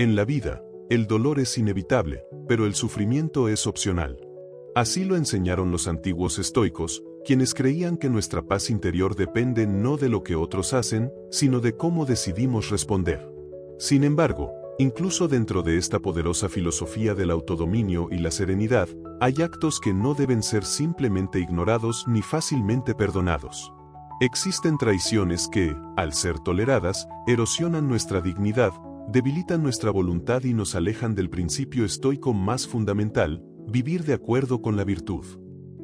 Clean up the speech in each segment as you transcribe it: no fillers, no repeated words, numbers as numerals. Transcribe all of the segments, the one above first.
En la vida, el dolor es inevitable, pero el sufrimiento es opcional. Así lo enseñaron los antiguos estoicos, quienes creían que nuestra paz interior depende no de lo que otros hacen, sino de cómo decidimos responder. Sin embargo, incluso dentro de esta poderosa filosofía del autodominio y la serenidad, hay actos que no deben ser simplemente ignorados ni fácilmente perdonados. Existen traiciones que, al ser toleradas, erosionan nuestra dignidad, debilitan nuestra voluntad y nos alejan del principio estoico más fundamental, vivir de acuerdo con la virtud.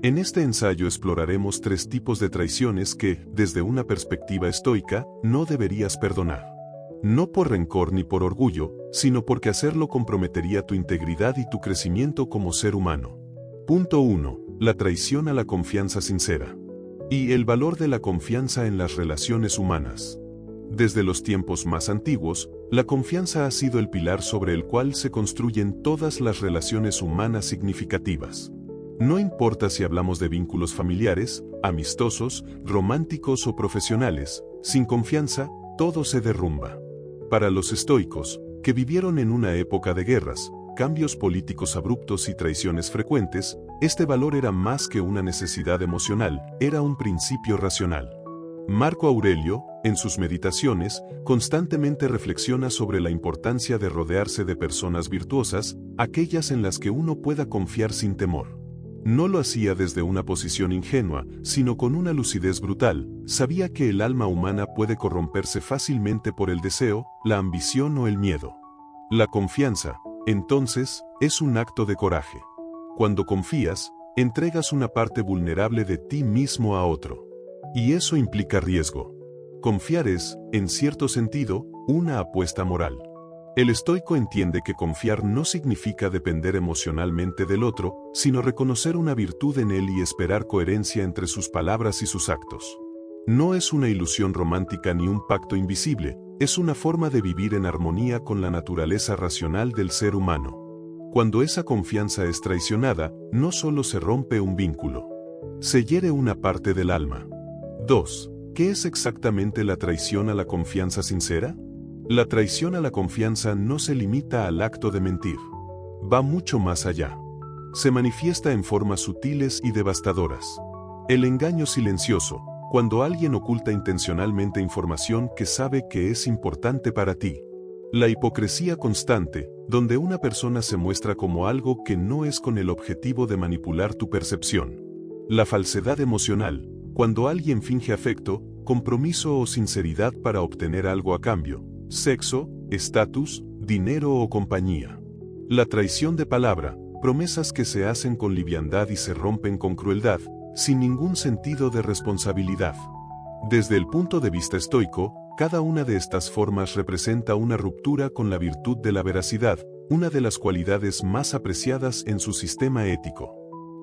En este ensayo exploraremos 3 tipos de traiciones que, desde una perspectiva estoica, no deberías perdonar. No por rencor ni por orgullo, sino porque hacerlo comprometería tu integridad y tu crecimiento como ser humano. Punto 1. La traición a la confianza sincera. Y el valor de la confianza en las relaciones humanas. Desde los tiempos más antiguos, la confianza ha sido el pilar sobre el cual se construyen todas las relaciones humanas significativas. No importa si hablamos de vínculos familiares, amistosos, románticos o profesionales, sin confianza, todo se derrumba. Para los estoicos, que vivieron en una época de guerras, cambios políticos abruptos y traiciones frecuentes, este valor era más que una necesidad emocional, era un principio racional. Marco Aurelio, en sus meditaciones, constantemente reflexiona sobre la importancia de rodearse de personas virtuosas, aquellas en las que uno pueda confiar sin temor. No lo hacía desde una posición ingenua, sino con una lucidez brutal. Sabía que el alma humana puede corromperse fácilmente por el deseo, la ambición o el miedo. La confianza, entonces, es un acto de coraje. Cuando confías, entregas una parte vulnerable de ti mismo a otro. Y eso implica riesgo. Confiar es, en cierto sentido, una apuesta moral. El estoico entiende que confiar no significa depender emocionalmente del otro, sino reconocer una virtud en él y esperar coherencia entre sus palabras y sus actos. No es una ilusión romántica ni un pacto invisible, es una forma de vivir en armonía con la naturaleza racional del ser humano. Cuando esa confianza es traicionada, no solo se rompe un vínculo, se hiere una parte del alma. 2. ¿Qué es exactamente la traición a la confianza sincera? La traición a la confianza no se limita al acto de mentir. Va mucho más allá. Se manifiesta en formas sutiles y devastadoras. El engaño silencioso, cuando alguien oculta intencionalmente información que sabe que es importante para ti. La hipocresía constante, donde una persona se muestra como algo que no es con el objetivo de manipular tu percepción. La falsedad emocional, cuando alguien finge afecto, compromiso o sinceridad para obtener algo a cambio. Sexo, estatus, dinero o compañía. La traición de palabra, promesas que se hacen con liviandad y se rompen con crueldad, sin ningún sentido de responsabilidad. Desde el punto de vista estoico, cada una de estas formas representa una ruptura con la virtud de la veracidad, una de las cualidades más apreciadas en su sistema ético.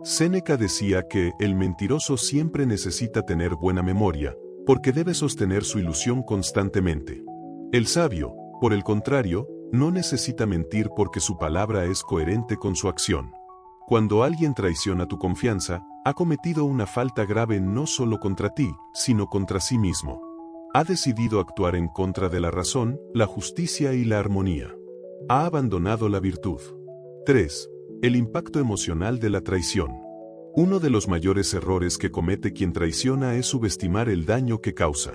Séneca decía que el mentiroso siempre necesita tener buena memoria, porque debe sostener su ilusión constantemente. El sabio, por el contrario, no necesita mentir porque su palabra es coherente con su acción. Cuando alguien traiciona tu confianza, ha cometido una falta grave no solo contra ti, sino contra sí mismo. Ha decidido actuar en contra de la razón, la justicia y la armonía. Ha abandonado la virtud. 3. El impacto emocional de la traición. Uno de los mayores errores que comete quien traiciona es subestimar el daño que causa.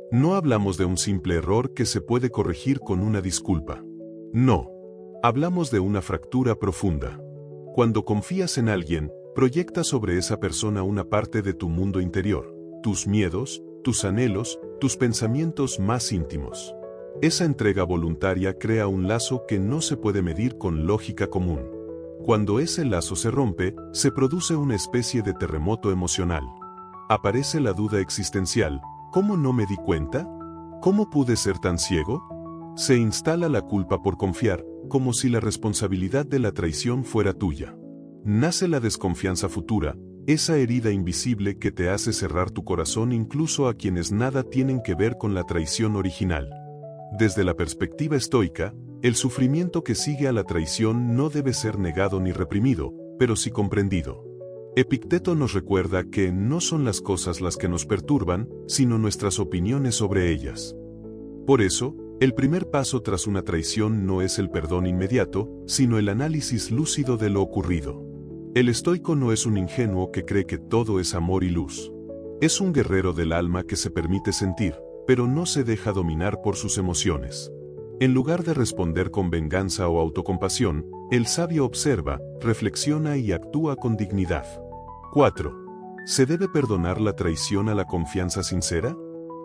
No hablamos de un simple error que se puede corregir con una disculpa. No. Hablamos de una fractura profunda. Cuando confías en alguien, proyectas sobre esa persona una parte de tu mundo interior, tus miedos, tus anhelos, tus pensamientos más íntimos. Esa entrega voluntaria crea un lazo que no se puede medir con lógica común. Cuando ese lazo se rompe, se produce una especie de terremoto emocional. Aparece la duda existencial. ¿Cómo no me di cuenta? ¿Cómo pude ser tan ciego? Se instala la culpa por confiar, como si la responsabilidad de la traición fuera tuya. Nace la desconfianza futura, esa herida invisible que te hace cerrar tu corazón incluso a quienes nada tienen que ver con la traición original. Desde la perspectiva estoica, el sufrimiento que sigue a la traición no debe ser negado ni reprimido, pero sí comprendido. Epicteto nos recuerda que no son las cosas las que nos perturban, sino nuestras opiniones sobre ellas. Por eso, El primer paso tras una traición no es el perdón inmediato, sino el análisis lúcido de lo ocurrido. El estoico no es un ingenuo que cree que todo es amor y luz. Es un guerrero del alma que se permite sentir, pero no se deja dominar por sus emociones. En lugar de responder con venganza o autocompasión, el sabio observa, reflexiona y actúa con dignidad. 4. ¿Se debe perdonar la traición a la confianza sincera?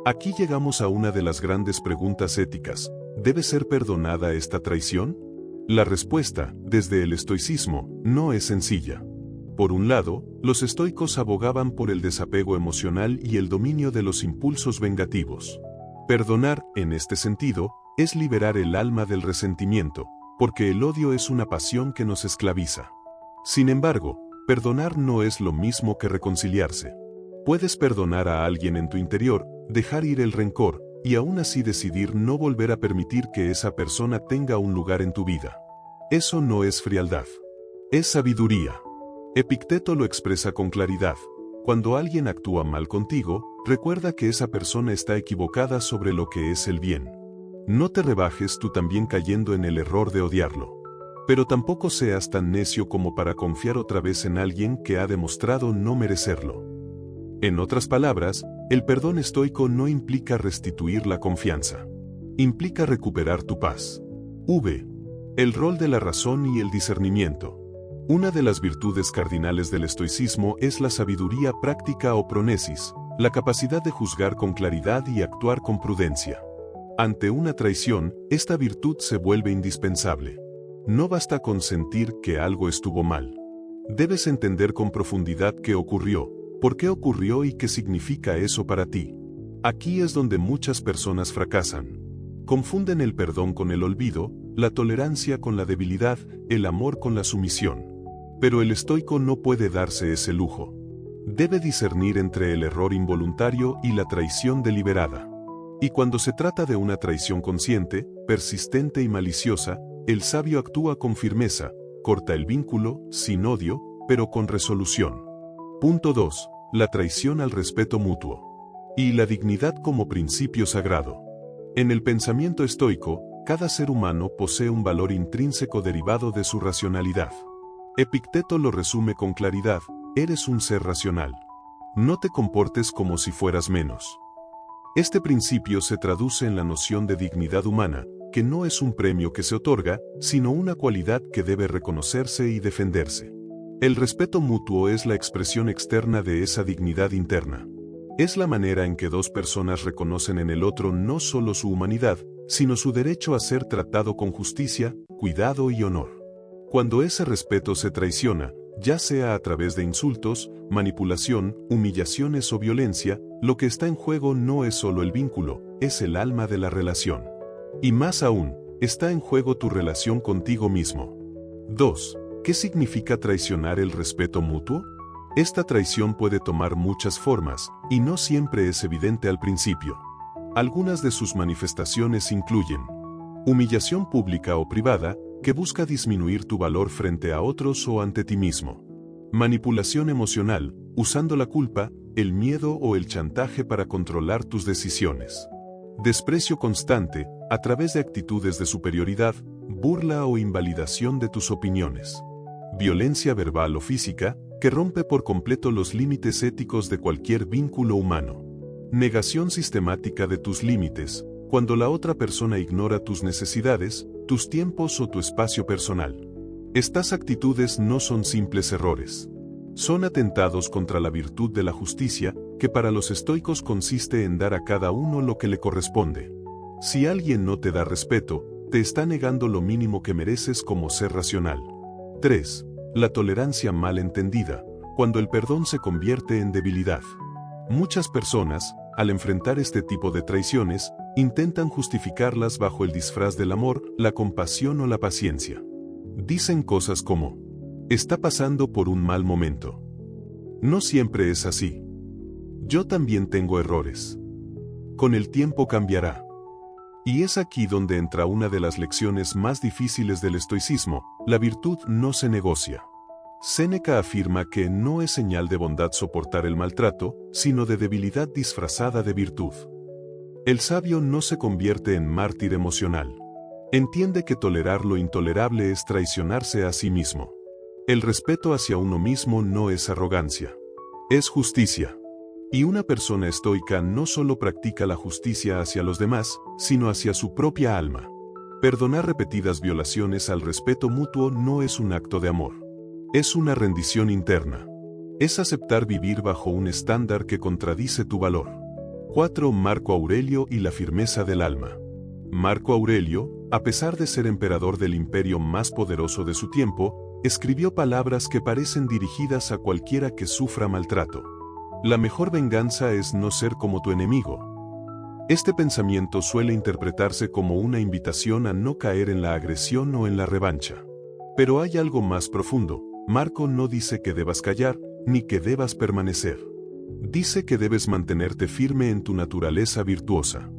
Aquí llegamos a una de las grandes preguntas éticas. ¿Debe ser perdonada esta traición? La respuesta, desde el estoicismo, no es sencilla. Por un lado, los estoicos abogaban por el desapego emocional y el dominio de los impulsos vengativos. Perdonar, en este sentido, es liberar el alma del resentimiento, porque el odio es una pasión que nos esclaviza. Sin embargo, perdonar no es lo mismo que reconciliarse. Puedes perdonar a alguien en tu interior, dejar ir el rencor, y aún así decidir no volver a permitir que esa persona tenga un lugar en tu vida. Eso no es frialdad. Es sabiduría. Epicteto lo expresa con claridad. Cuando alguien actúa mal contigo, recuerda que esa persona está equivocada sobre lo que es el bien. No te rebajes tú también cayendo en el error de odiarlo. Pero tampoco seas tan necio como para confiar otra vez en alguien que ha demostrado no merecerlo. En otras palabras, el perdón estoico no implica restituir la confianza. Implica recuperar tu paz. V. El rol de la razón y el discernimiento. Una de las virtudes cardinales del estoicismo es la sabiduría práctica o pronesis, la capacidad de juzgar con claridad y actuar con prudencia. Ante una traición, esta virtud se vuelve indispensable. No basta con sentir que algo estuvo mal. Debes entender con profundidad qué ocurrió, por qué ocurrió y qué significa eso para ti. Aquí es donde muchas personas fracasan. Confunden el perdón con el olvido, la tolerancia con la debilidad, el amor con la sumisión. Pero el estoico no puede darse ese lujo. Debe discernir entre el error involuntario y la traición deliberada. Y cuando se trata de una traición consciente, persistente y maliciosa, el sabio actúa con firmeza, corta el vínculo, sin odio, pero con resolución. Punto 2. La traición al respeto mutuo. Y la dignidad como principio sagrado. En el pensamiento estoico, cada ser humano posee un valor intrínseco derivado de su racionalidad. Epicteto lo resume con claridad: eres un ser racional. No te comportes como si fueras menos. Este principio se traduce en la noción de dignidad humana, que no es un premio que se otorga, sino una cualidad que debe reconocerse y defenderse. El respeto mutuo es la expresión externa de esa dignidad interna. Es la manera en que dos personas reconocen en el otro no solo su humanidad, sino su derecho a ser tratado con justicia, cuidado y honor. Cuando ese respeto se traiciona, ya sea a través de insultos, manipulación, humillaciones o violencia, lo que está en juego no es solo el vínculo, es el alma de la relación. Y más aún, está en juego tu relación contigo mismo. 2. ¿Qué significa traicionar el respeto mutuo? Esta traición puede tomar muchas formas, y no siempre es evidente al principio. Algunas de sus manifestaciones incluyen humillación pública o privada, que busca disminuir tu valor frente a otros o ante ti mismo. Manipulación emocional, usando la culpa, el miedo o el chantaje para controlar tus decisiones. Desprecio constante, a través de actitudes de superioridad, burla o invalidación de tus opiniones. Violencia verbal o física, que rompe por completo los límites éticos de cualquier vínculo humano. Negación sistemática de tus límites, cuando la otra persona ignora tus necesidades, tus tiempos o tu espacio personal. Estas actitudes no son simples errores. Son atentados contra la virtud de la justicia, que para los estoicos consiste en dar a cada uno lo que le corresponde. Si alguien no te da respeto, te está negando lo mínimo que mereces como ser racional. 3. La tolerancia mal entendida, cuando el perdón se convierte en debilidad. Muchas personas, al enfrentar este tipo de traiciones, intentan justificarlas bajo el disfraz del amor, la compasión o la paciencia. Dicen cosas como: está pasando por un mal momento. No siempre es así. Yo también tengo errores. Con el tiempo cambiará. Y es aquí donde entra una de las lecciones más difíciles del estoicismo: la virtud no se negocia. Séneca afirma que no es señal de bondad soportar el maltrato, sino de debilidad disfrazada de virtud. El sabio no se convierte en mártir emocional. Entiende que tolerar lo intolerable es traicionarse a sí mismo. El respeto hacia uno mismo no es arrogancia. Es justicia. Y una persona estoica no solo practica la justicia hacia los demás, sino hacia su propia alma. Perdonar repetidas violaciones al respeto mutuo no es un acto de amor. Es una rendición interna. Es aceptar vivir bajo un estándar que contradice tu valor. 4. Marco Aurelio y la firmeza del alma. Marco Aurelio, a pesar de ser emperador del imperio más poderoso de su tiempo, escribió palabras que parecen dirigidas a cualquiera que sufra maltrato. La mejor venganza es no ser como tu enemigo. Este pensamiento suele interpretarse como una invitación a no caer en la agresión o en la revancha. Pero hay algo más profundo. Marco no dice que debas callar, ni que debas permanecer. Dice que debes mantenerte firme en tu naturaleza virtuosa.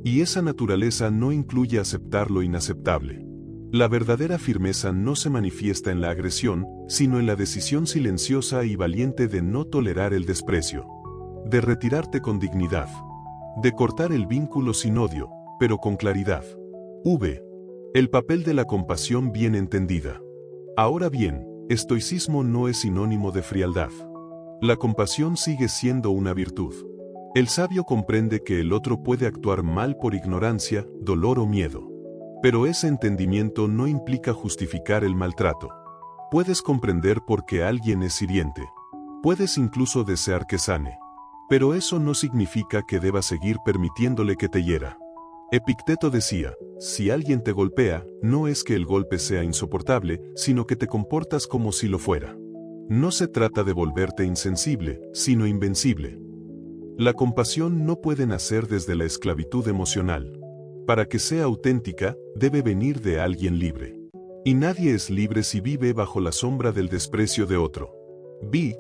Y esa naturaleza no incluye aceptar lo inaceptable. La verdadera firmeza no se manifiesta en la agresión, sino en la decisión silenciosa y valiente de no tolerar el desprecio. De retirarte con dignidad. De cortar el vínculo sin odio, pero con claridad. El papel de la compasión bien entendida. Ahora bien, estoicismo no es sinónimo de frialdad. La compasión sigue siendo una virtud. El sabio comprende que el otro puede actuar mal por ignorancia, dolor o miedo. Pero ese entendimiento no implica justificar el maltrato. Puedes comprender por qué alguien es hiriente. Puedes incluso desear que sane. Pero eso no significa que debas seguir permitiéndole que te hiera. Epicteto decía, si alguien te golpea, no es que el golpe sea insoportable, sino que te comportas como si lo fuera. No se trata de volverte insensible, sino invencible. La compasión no puede nacer desde la esclavitud emocional. Para que sea auténtica, debe venir de alguien libre. Y nadie es libre si vive bajo la sombra del desprecio de otro.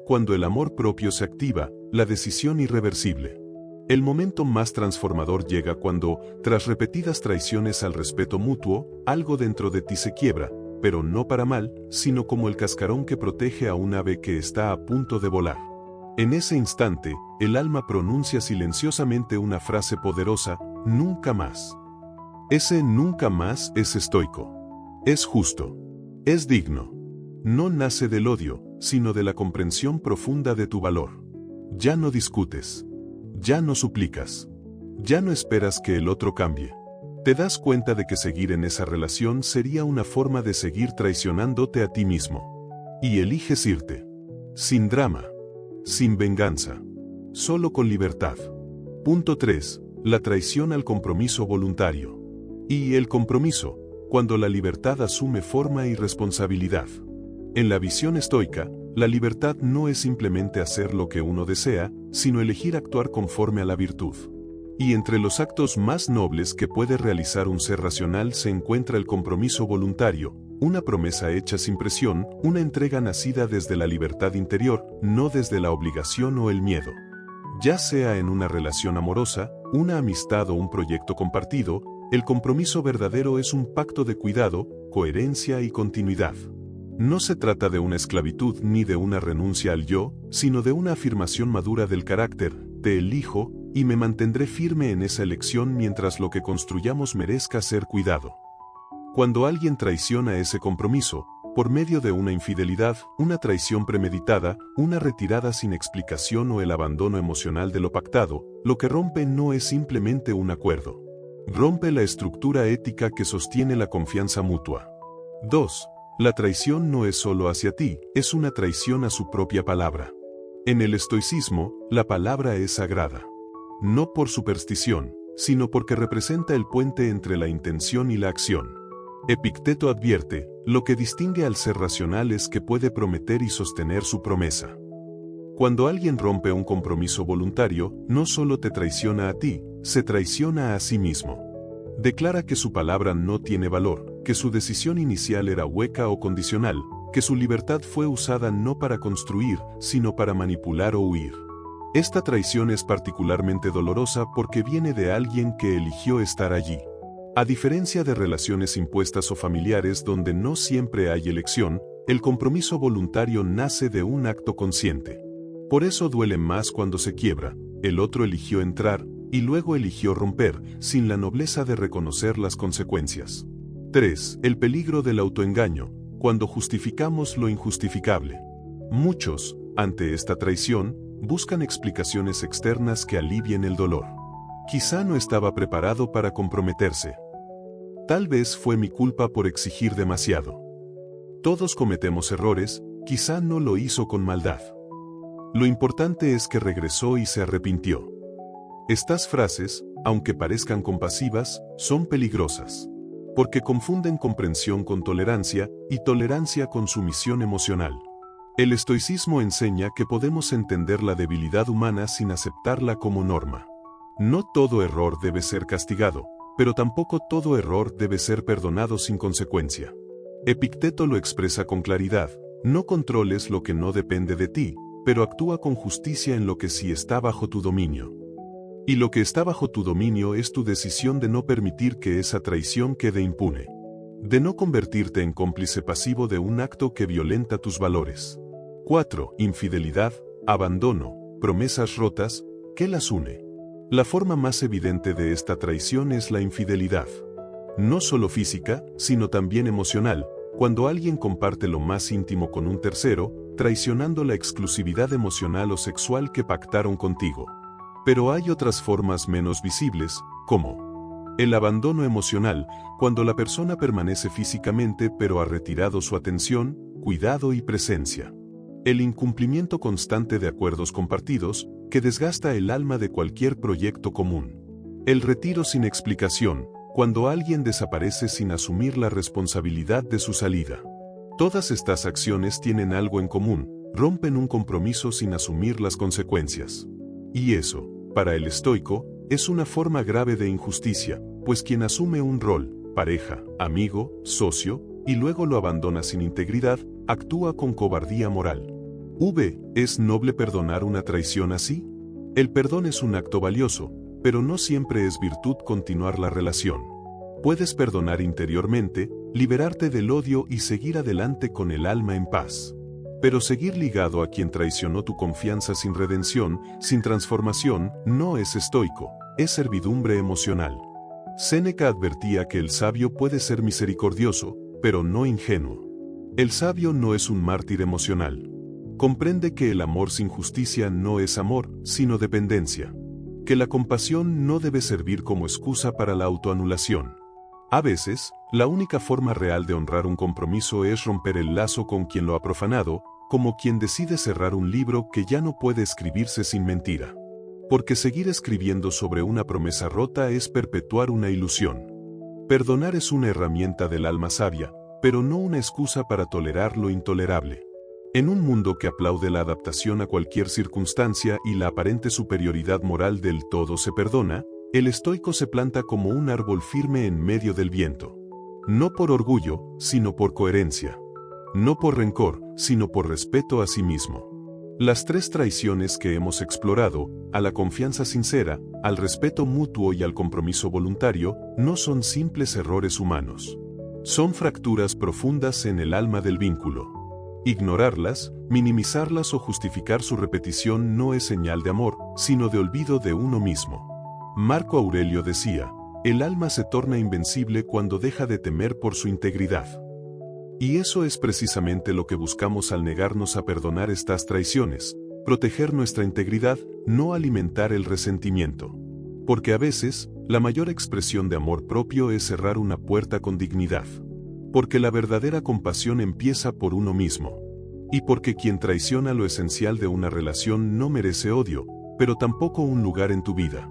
Cuando el amor propio se activa, la decisión irreversible. El momento más transformador llega cuando, tras repetidas traiciones al respeto mutuo, algo dentro de ti se quiebra, pero no para mal, sino como el cascarón que protege a un ave que está a punto de volar. En ese instante, el alma pronuncia silenciosamente una frase poderosa, nunca más. Ese nunca más es estoico. Es justo. Es digno. No nace del odio, sino de la comprensión profunda de tu valor. Ya no discutes. Ya no suplicas. Ya no esperas que el otro cambie. Te das cuenta de que seguir en esa relación sería una forma de seguir traicionándote a ti mismo. Y eliges irte. Sin drama. Sin venganza. Solo con libertad. Punto 3. La traición al compromiso voluntario. Y el compromiso, cuando la libertad asume forma y responsabilidad. En la visión estoica, la libertad no es simplemente hacer lo que uno desea, sino elegir actuar conforme a la virtud. Y entre los actos más nobles que puede realizar un ser racional se encuentra el compromiso voluntario, una promesa hecha sin presión, una entrega nacida desde la libertad interior, no desde la obligación o el miedo. Ya sea en una relación amorosa, una amistad o un proyecto compartido, el compromiso verdadero es un pacto de cuidado, coherencia y continuidad. No se trata de una esclavitud ni de una renuncia al yo, sino de una afirmación madura del carácter, te elijo, y me mantendré firme en esa elección mientras lo que construyamos merezca ser cuidado. Cuando alguien traiciona ese compromiso, por medio de una infidelidad, una traición premeditada, una retirada sin explicación o el abandono emocional de lo pactado, lo que rompe no es simplemente un acuerdo. Rompe la estructura ética que sostiene la confianza mutua. 2. La traición no es solo hacia ti, es una traición a su propia palabra. En el estoicismo, la palabra es sagrada. No por superstición, sino porque representa el puente entre la intención y la acción. Epicteto advierte, lo que distingue al ser racional es que puede prometer y sostener su promesa. Cuando alguien rompe un compromiso voluntario, no solo te traiciona a ti, se traiciona a sí mismo. Declara que su palabra no tiene valor, que su decisión inicial era hueca o condicional, que su libertad fue usada no para construir, sino para manipular o huir. Esta traición es particularmente dolorosa porque viene de alguien que eligió estar allí. A diferencia de relaciones impuestas o familiares donde no siempre hay elección, el compromiso voluntario nace de un acto consciente. Por eso duele más cuando se quiebra, el otro eligió entrar, y luego eligió romper, sin la nobleza de reconocer las consecuencias. 3. El peligro del autoengaño, cuando justificamos lo injustificable. Muchos, ante esta traición, buscan explicaciones externas que alivien el dolor. Quizá no estaba preparado para comprometerse. Tal vez fue mi culpa por exigir demasiado. Todos cometemos errores, quizá no lo hizo con maldad. Lo importante es que regresó y se arrepintió. Estas frases, aunque parezcan compasivas, son peligrosas, porque confunden comprensión con tolerancia y tolerancia con sumisión emocional. El estoicismo enseña que podemos entender la debilidad humana sin aceptarla como norma. No todo error debe ser castigado, pero tampoco todo error debe ser perdonado sin consecuencia. Epicteto lo expresa con claridad: no controles lo que no depende de ti, pero actúa con justicia en lo que sí está bajo tu dominio. Y lo que está bajo tu dominio es tu decisión de no permitir que esa traición quede impune. De no convertirte en cómplice pasivo de un acto que violenta tus valores. 4. Infidelidad, abandono, promesas rotas, ¿qué las une? La forma más evidente de esta traición es la infidelidad. No solo física, sino también emocional, cuando alguien comparte lo más íntimo con un tercero, traicionando la exclusividad emocional o sexual que pactaron contigo. Pero hay otras formas menos visibles, como el abandono emocional, cuando la persona permanece físicamente pero ha retirado su atención, cuidado y presencia. El incumplimiento constante de acuerdos compartidos, que desgasta el alma de cualquier proyecto común. El retiro sin explicación, cuando alguien desaparece sin asumir la responsabilidad de su salida. Todas estas acciones tienen algo en común: rompen un compromiso sin asumir las consecuencias. Y eso, para el estoico, es una forma grave de injusticia, pues quien asume un rol, pareja, amigo, socio, y luego lo abandona sin integridad, actúa con cobardía moral. ¿Es noble perdonar una traición así? El perdón es un acto valioso, pero no siempre es virtud continuar la relación. Puedes perdonar interiormente, liberarte del odio y seguir adelante con el alma en paz. Pero seguir ligado a quien traicionó tu confianza sin redención, sin transformación, no es estoico, es servidumbre emocional. Séneca advertía que el sabio puede ser misericordioso, pero no ingenuo. El sabio no es un mártir emocional. Comprende que el amor sin justicia no es amor, sino dependencia. Que la compasión no debe servir como excusa para la autoanulación. A veces, la única forma real de honrar un compromiso es romper el lazo con quien lo ha profanado, como quien decide cerrar un libro que ya no puede escribirse sin mentira. Porque seguir escribiendo sobre una promesa rota es perpetuar una ilusión. Perdonar es una herramienta del alma sabia, pero no una excusa para tolerar lo intolerable. En un mundo que aplaude la adaptación a cualquier circunstancia y la aparente superioridad moral del todo se perdona, el estoico se planta como un árbol firme en medio del viento. No por orgullo, sino por coherencia. No por rencor, sino por respeto a sí mismo. Las 3 traiciones que hemos explorado, a la confianza sincera, al respeto mutuo y al compromiso voluntario, no son simples errores humanos. Son fracturas profundas en el alma del vínculo. Ignorarlas, minimizarlas o justificar su repetición no es señal de amor, sino de olvido de uno mismo. Marco Aurelio decía: el alma se torna invencible cuando deja de temer por su integridad. Y eso es precisamente lo que buscamos al negarnos a perdonar estas traiciones: proteger nuestra integridad, no alimentar el resentimiento. Porque a veces, la mayor expresión de amor propio es cerrar una puerta con dignidad. Porque la verdadera compasión empieza por uno mismo. Y porque quien traiciona lo esencial de una relación no merece odio, pero tampoco un lugar en tu vida.